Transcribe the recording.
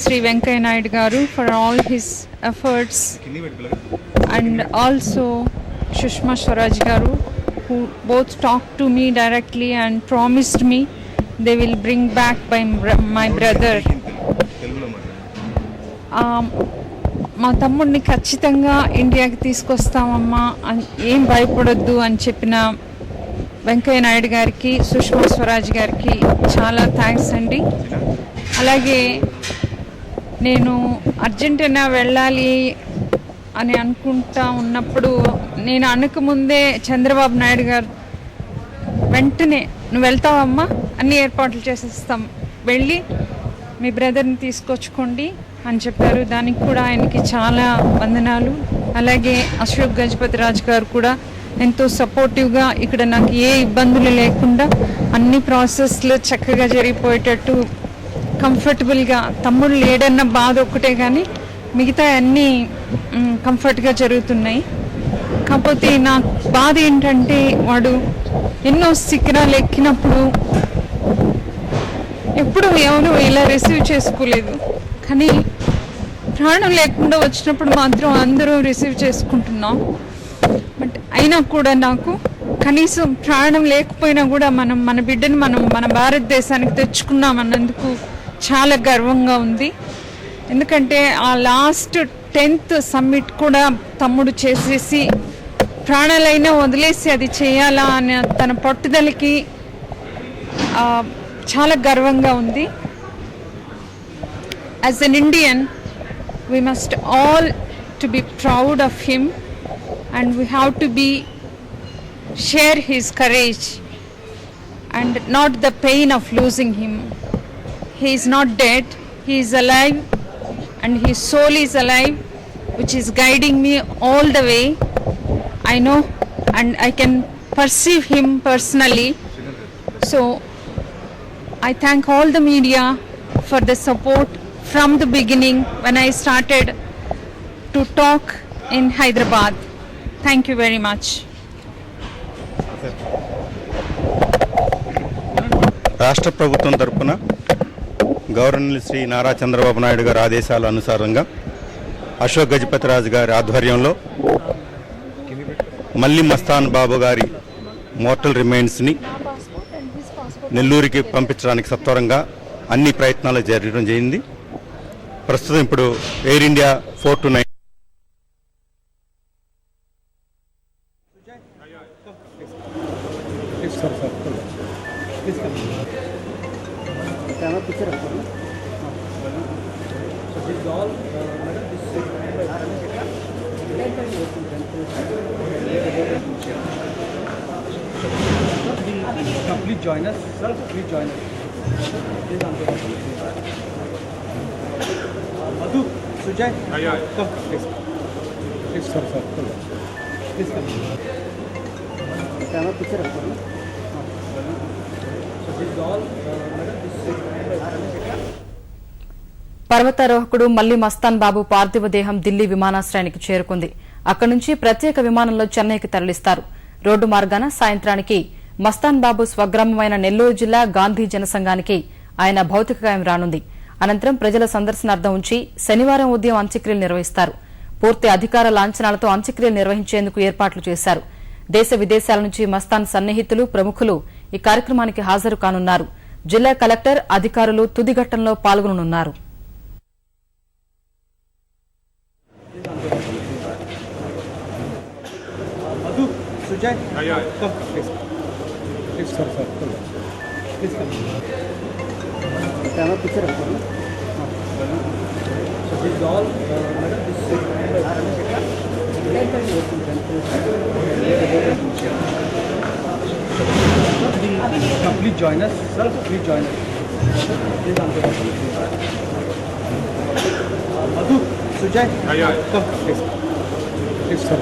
Sri Venkaya Naidu Garu for all his efforts, and also Sushma Swaraj Garu, who both talked to me directly and promised me they will bring back my brother. మా తమ్ముడిని ఖచ్చితంగా ఇండియాకి తీసుకొస్తామమ్మా, ఏం భయపడొద్దు అని చెప్పిన వెంకయ్య నాయుడు గారికి, సుష్మా స్వరాజ్ గారికి చాలా థ్యాంక్స్ అండి. అలాగే నేను అర్జెంటీనా వెళ్ళాలి అని అనుకుంటా ఉన్నప్పుడు, నేను అనకముందే చంద్రబాబు నాయుడు గారు వెంటనే నువ్వు వెళ్తావమ్మా, అన్ని ఏర్పాట్లు చేసేస్తాం, వెళ్ళి మీ బ్రదర్ని తీసుకొచ్చుకోండి అని చెప్పారు. దానికి కూడా ఆయనకి చాలా వందనాలు. అలాగే అశోక్ గజపతి రాజు గారు కూడా ఎంతో సపోర్టివ్గా ఇక్కడ నాకు ఏ ఇబ్బందులు లేకుండా అన్ని ప్రాసెస్లు చక్కగా జరిగిపోయేటట్టు కంఫర్టబుల్గా, తమ్ముడు లేడన్న బాధ ఒక్కటే కానీ మిగతా అన్నీ కంఫర్ట్గా జరుగుతున్నాయి. కాకపోతే నా బాధ ఏంటంటే వాడు ఎన్నో శిఖరాలు ఎక్కినప్పుడు ఎప్పుడు ఎవరు ఇలా రిసీవ్ చేసుకోలేదు, కానీ ప్రాణం లేకుండా వచ్చినప్పుడు మాత్రం అందరూ రిసీవ్ చేసుకుంటున్నాం. బట్ అయినా కూడా నాకు కనీసం ప్రాణం లేకపోయినా కూడా మన బిడ్డని మన భారతదేశానికి తెచ్చుకున్నామన్నందుకు చాలా గర్వంగా ఉంది. ఎందుకంటే ఆ లాస్ట్ 10th సమ్మిట్ కూడా తమ్ముడు చేసేసి ప్రాణాలైనా వదిలేసి అది చేయాలా అనే తన పట్టుదలకి చాలా గర్వంగా ఉంది. As an Indian, we must all to be proud of him, and we have to share his courage and not the pain of losing him. He is not dead, he is alive, and his soul is alive, which is guiding me all the way. I know and I can perceive him personally. So I thank all the media for the support from the beginning when I started to talk in Hyderabad. Thank you very much. రాష్ట్ర ప్రభుత్వం తరపున governor Shri Nara Chandrababu Naidu గారి ఆదేశాల అనుసారంగా అశోక్ గజపతి రాజు గారి ఆధ్వర్యంలో మల్లి మస్తాన్ బాబు గారి mortal రిమైన్స్ని నెల్లూరుకి పంపించడానికి సత్వరంగా అన్ని ప్రయత్నాలు జరగడం జరిగింది. ప్రస్తుతం ఇప్పుడు air India 429 Please join us, sir. Please join us. Madhu, Sujay, come, please. Please, sir. Please come. Camera picture up, sir. So this is all, madam. పర్వతారోహకుడు మల్లి మస్తాన్ బాబు పార్థివ దేహం ఢిల్లీ విమానాశ్రయానికి చేరుకుంది. అక్కడి నుంచి ప్రత్యేక విమానంలో చెన్నైకి తరలిస్తారు. రోడ్డు మార్గాన సాయంత్రానికి మస్తాన్ బాబు స్వగ్రామమైన నెల్లూరు జిల్లా గాంధీ జనసంఘానికి ఆయన భౌతికకాయం రానుంది. అనంతరం ప్రజల సందర్శనార్థం ఉంచి శనివారం ఉదయం అంత్యక్రియలు నిర్వహిస్తారు. పూర్తి అధికార లాంఛనాలతో అంత్యక్రియలు నిర్వహించేందుకు ఏర్పాట్లు చేశారు. దేశ విదేశాల నుంచి మస్తాన్ సన్నిహితులు, ప్రముఖులు ఈ కార్యక్రమానికి హాజరు కానున్నారు. జిల్లా కలెక్టర్, అధికారులు తుదిఘట్టంలో పాల్గొననున్నారు. Sujay, come, please. Please, sir. Please come. Camera picture up, sir. So this is all, madam. This is please join us, sir. Please join us. Madhu, Sujay, come, please. Please, sir.